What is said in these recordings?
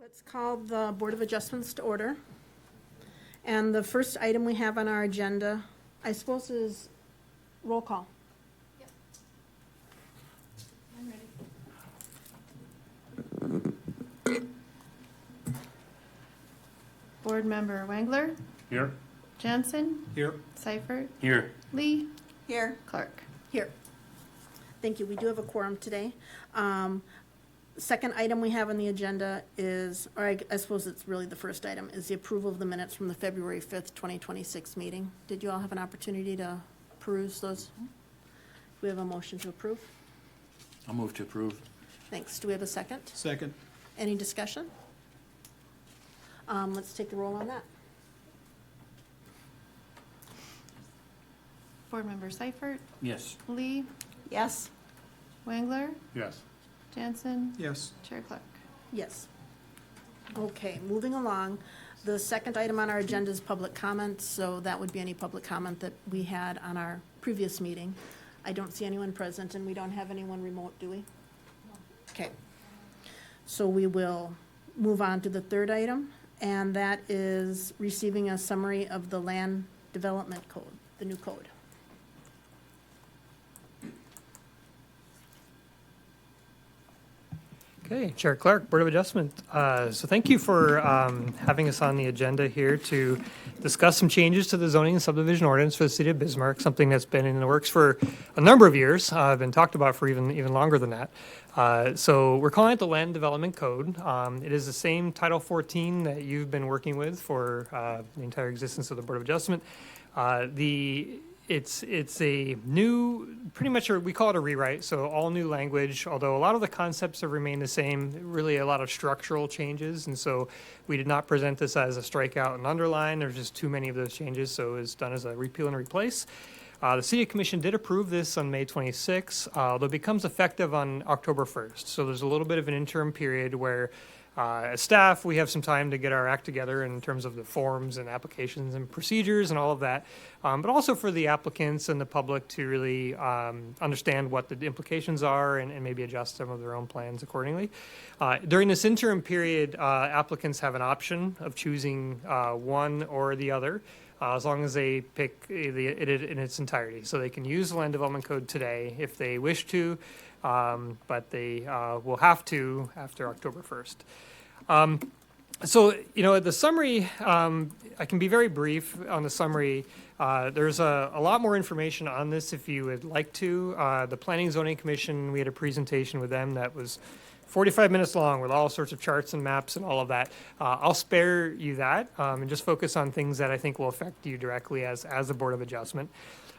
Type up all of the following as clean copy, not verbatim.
Let's call the Board of Adjustments to order. And the first item we have on our agenda, I suppose, is roll call. Yep. I'm ready. Board Member Wengler, Here. Jansen, Here. Seifert, Here. Lee, Here. Clark. Here. Thank you. We do have a quorum today. Second item we have on the agenda is, or I suppose it's really the first item, is the approval of the minutes from the February 5th, 2026 meeting. Did you all have an opportunity to peruse those? Do we have a motion to approve? I'll move to approve. Thanks. Do we have a second? Second. Any discussion? Let's take the roll on that. Board Member Seifert, Yes. Lee, Yes? Wengler, Yes. Jansen, Yes. Chair Clark. Yes. Okay, moving along. The second item on our agenda is public comment, so that would be any public comment that we had on our previous meeting. I don't see anyone present, and we don't have anyone remote, do we? Okay. So we will move on to the third item, and that is receiving a summary of the land development code, the new code. Okay, Chair Clark, Board of Adjustment. So thank you for having us on the agenda here to discuss some changes to the zoning and subdivision ordinance for the city of Bismarck, something that's been in the works for a number of years, been talked about for even longer than that. So we're calling it the Land Development Code. It is the same Title 14 that you've been working with for the entire existence of the Board of Adjustment. It's a new, pretty much we call it a rewrite, so all new language, although a lot of the concepts have remained the same, really a lot of structural changes, and so we did not present this as a strikeout and underline. There's just too many of those changes, so it's done as a repeal and replace. The City Commission did approve this on May 26, although it becomes effective on October 1st, so there's a little bit of an interim period where as staff, we have some time to get our act together in terms of the forms and applications and procedures and all of that, but also for the applicants and the public to really understand what the implications are and maybe adjust some of their own plans accordingly. During this interim period, applicants have an option of choosing one or the other, as long as they pick it in its entirety. So they can use the Land Development Code today if they wish to, but they will have to after October 1st. So, the summary, I can be very brief on the summary. There's a lot more information on this if you would like to. The Planning and Zoning Commission, we had a presentation with them that was 45 minutes long with all sorts of charts and maps and all of that. I'll spare you that and just focus on things that I think will affect you directly as a Board of Adjustment.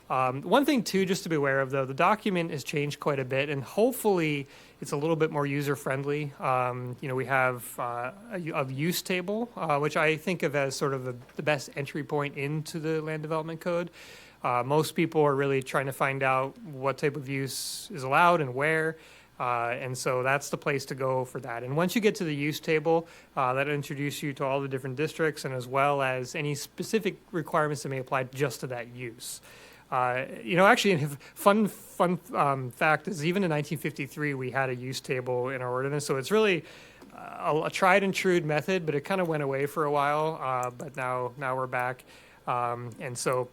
One thing, too, just to be aware of, though, the document has changed quite a bit, and hopefully it's a little bit more user-friendly. We have a use table, which I think of as sort of the best entry point into the Land Development Code. Most people are really trying to find out what type of use is allowed and where. And so that's the place to go for that. And once you get to the use table, that'll introduce you to all the different districts and as well as any specific requirements that may apply just to that use. Actually, a fun fact is even in 1953, we had a use table in our ordinance. So it's really a tried and true method, but it kind of went away for a while. But now we're back. And so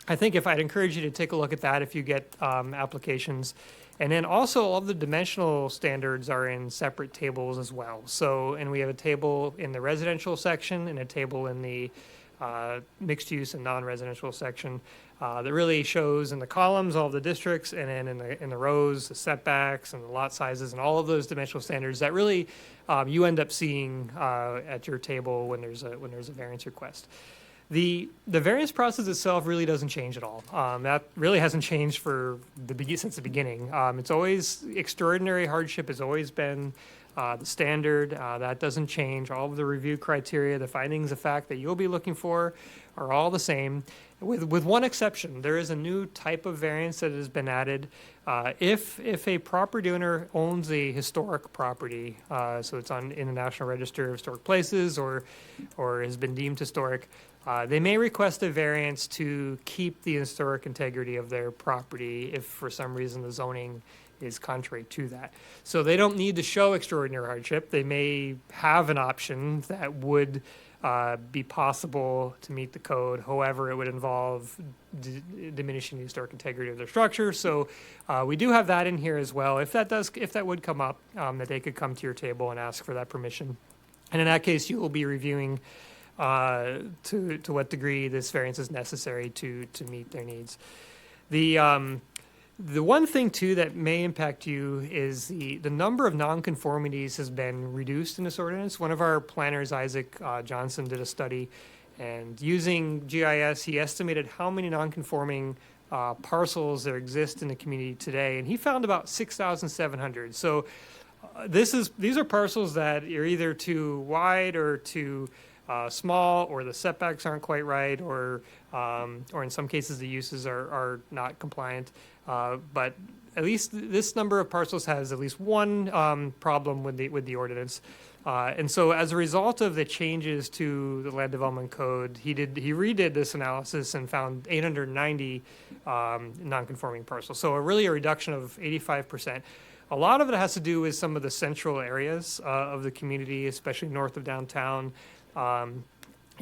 I think I'd encourage you to take a look at that if you get applications. And then also all of the dimensional standards are in separate tables as well. So, and we have a table in the residential section and a table in the mixed use and non-residential section that really shows in the columns all of the districts, and then in the rows the setbacks and the lot sizes and all of those dimensional standards that really you end up seeing at your table when there's a variance request. The variance process itself really doesn't change at all. That really hasn't changed since the beginning. It's always extraordinary hardship has always been the standard. That doesn't change. All of the review criteria, the findings of fact that you'll be looking for are all the same. with one exception. There is a new type of variance that has been added. If a property owner owns a historic property, so it's in the National Register of Historic Places or has been deemed historic, they may request a variance to keep the historic integrity of their property if for some reason the zoning is contrary to that. So they don't need to show extraordinary hardship. They may have an option that would be possible to meet the code. However, it would involve diminishing the historic integrity of their structure. So we do have that in here as well. If that would come up, that they could come to your table and ask for that permission. And in that case, you will be reviewing to what degree this variance is necessary to meet their needs. The one thing, too, that may impact you is the number of nonconformities has been reduced in this ordinance. One of our planners, Isaac Johnson, did a study, and using GIS, he estimated how many nonconforming parcels there exist in the community today, and he found about 6,700. So these are parcels that are either too wide or too small, or the setbacks aren't quite right, or in some cases the uses are not compliant. But at least this number of parcels has at least one problem with the ordinance. And so as a result of the changes to the Land Development Code, he redid this analysis and found 890 non-conforming parcels. So really a reduction of 85%. A lot of it has to do with some of the central areas of the community, especially north of downtown.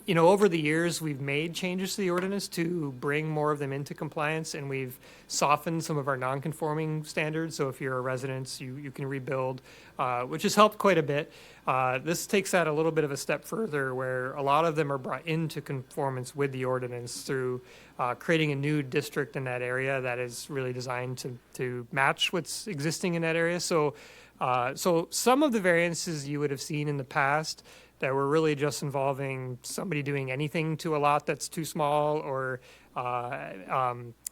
Over the years, we've made changes to the ordinance to bring more of them into compliance, and we've softened some of our non-conforming standards. So if you're a resident, you can rebuild, which has helped quite a bit. This takes that a little bit of a step further, where a lot of them are brought into conformance with the ordinance through creating a new district in that area that is really designed to match what's existing in that area. So some of the variances you would have seen in the past that were really just involving somebody doing anything to a lot that's too small, or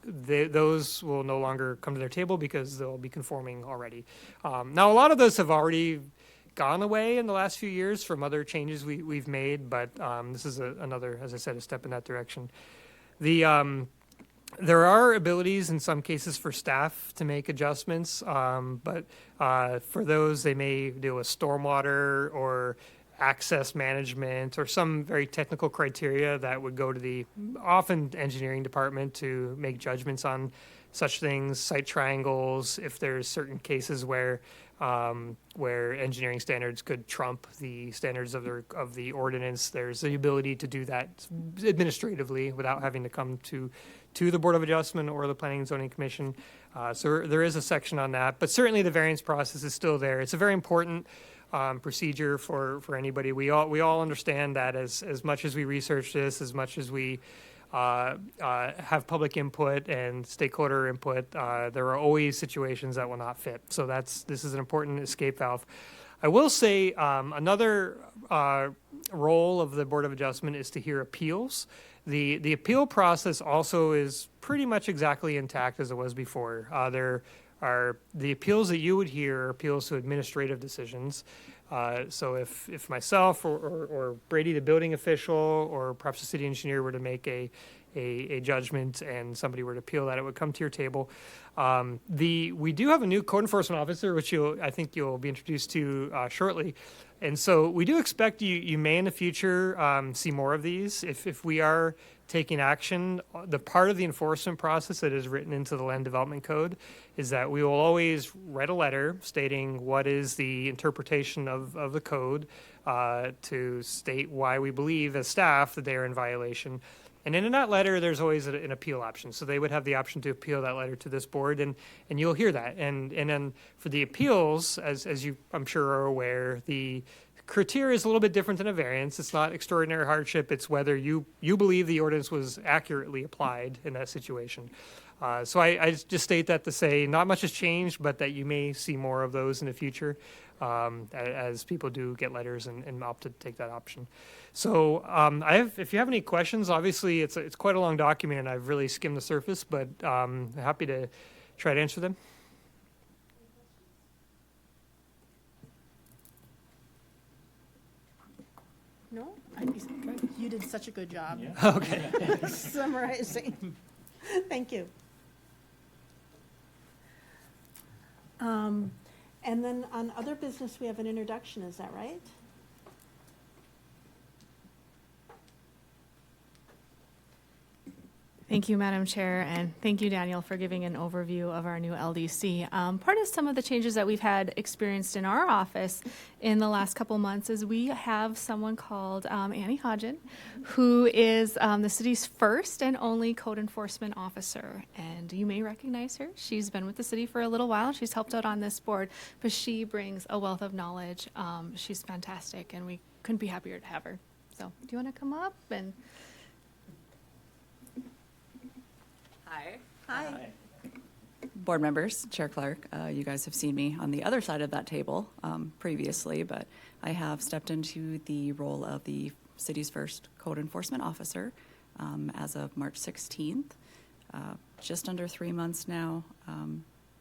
those will no longer come to their table because they'll be conforming already. Now, a lot of those have already gone away in the last few years from other changes we've made, but this is another, as I said, a step in that direction. There are abilities in some cases for staff to make adjustments, but for those, they may deal with stormwater or access management or some very technical criteria that would go to the often engineering department to make judgments on such things, site triangles, if there's certain cases where engineering standards could trump the standards of the ordinance. There's the ability to do that administratively without having to come to the Board of Adjustment or the Planning and Zoning Commission. So there is a section on that, but certainly the variance process is still there. It's a very important procedure for anybody. We all understand that as much as we research this, as much as we have public input and stakeholder input, there are always situations that will not fit. So this is an important escape valve. I will say another role of the Board of Adjustment is to hear appeals. The appeal process also is pretty much exactly intact as it was before. There are the appeals that you would hear are appeals to administrative decisions. So if myself or Brady, the building official, or perhaps the city engineer were to make a judgment and somebody were to appeal that, it would come to your table. We do have a new code enforcement officer, which I think you'll be introduced to shortly. And so we do expect you may in the future see more of these. If we are taking action, the part of the enforcement process that is written into the Land Development Code is that we will always write a letter stating what is the interpretation of the code to state why we believe as staff that they are in violation. And in that letter, there's always an appeal option. So they would have the option to appeal that letter to this board, and you'll hear that. And then for the appeals, as you, I'm sure, are aware, the criteria is a little bit different than a variance. It's not extraordinary hardship. It's whether you believe the ordinance was accurately applied in that situation. So I just state that to say not much has changed, but that you may see more of those in the future as people do get letters and opt to take that option. So if you have any questions, obviously it's quite a long document and I've really skimmed the surface, but happy to try to answer them. No? You did such a good job Okay. summarizing. Thank you. And then on other business, we have an introduction, is that right? Thank you, Madam Chair, and thank you, Daniel, for giving an overview of our new LDC. Part of some of the changes that we've had experienced in our office in the last couple months is we have someone called Annie Hodgen, who is the city's first and only code enforcement officer. And you may recognize her. She's been with the city for a little while. She's helped out on this board, but she brings a wealth of knowledge. She's fantastic, and we couldn't be happier to have her. So do you want to come up and... Hi. Hi. Board members, Chair Clark, you guys have seen me on the other side of that table previously, but I have stepped into the role of the city's first code enforcement officer as of March 16th. Just under 3 months now,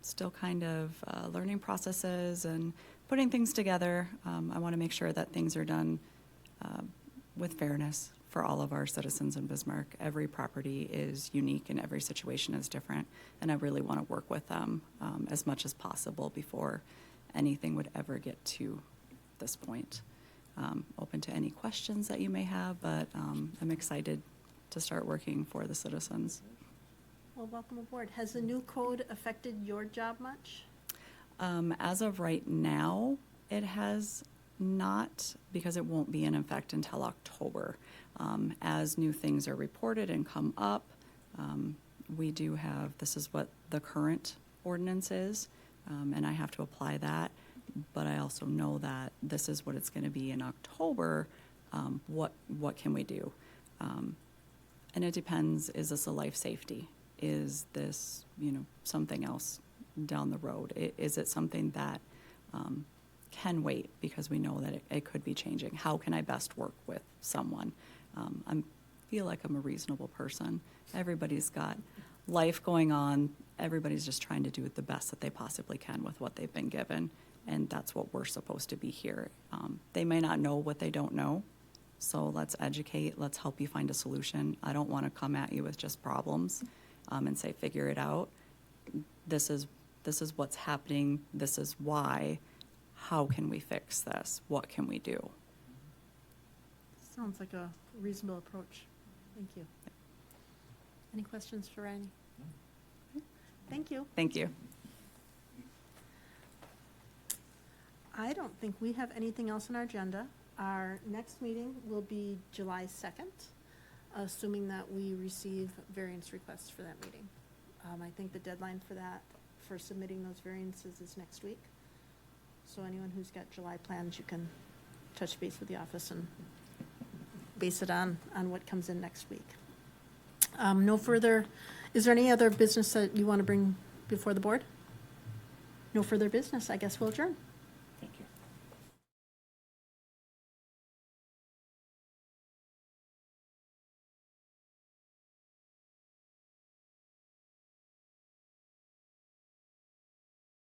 still kind of learning processes and putting things together. I want to make sure that things are done with fairness for all of our citizens in Bismarck. Every property is unique and every situation is different, and I really want to work with them as much as possible before anything would ever get to this point. Open to any questions that you may have, but I'm excited to start working for the citizens. Well, welcome aboard. Has the new code affected your job much? As of right now, it has not, because it won't be in effect until October. As new things are reported and come up, we do have, this is what the current ordinance is, and I have to apply that. But I also know that this is what it's going to be in October. What can we do? And it depends, is this a life safety? Is this, something else down the road? Is it something that can wait because we know that it could be changing? How can I best work with someone? I feel like I'm a reasonable person. Everybody's got life going on. Everybody's just trying to do the best that they possibly can with what they've been given, and that's what we're supposed to be here. They may not know what they don't know, so let's educate. Let's help you find a solution. I don't want to come at you with just problems and say, figure it out. This is what's happening. This is why. How can we fix this? What can we do? Sounds like a reasonable approach. Thank you. Any questions for Annie? Thank you. Thank you. I don't think we have anything else on our agenda. Our next meeting will be July 2nd, assuming that we receive variance requests for that meeting. I think the deadline for that, for submitting those variances, is next week. So anyone who's got July plans, you can touch base with the office and base it on what comes in next week. No further, is there any other business that you want to bring before the board? No further business, I guess we'll adjourn.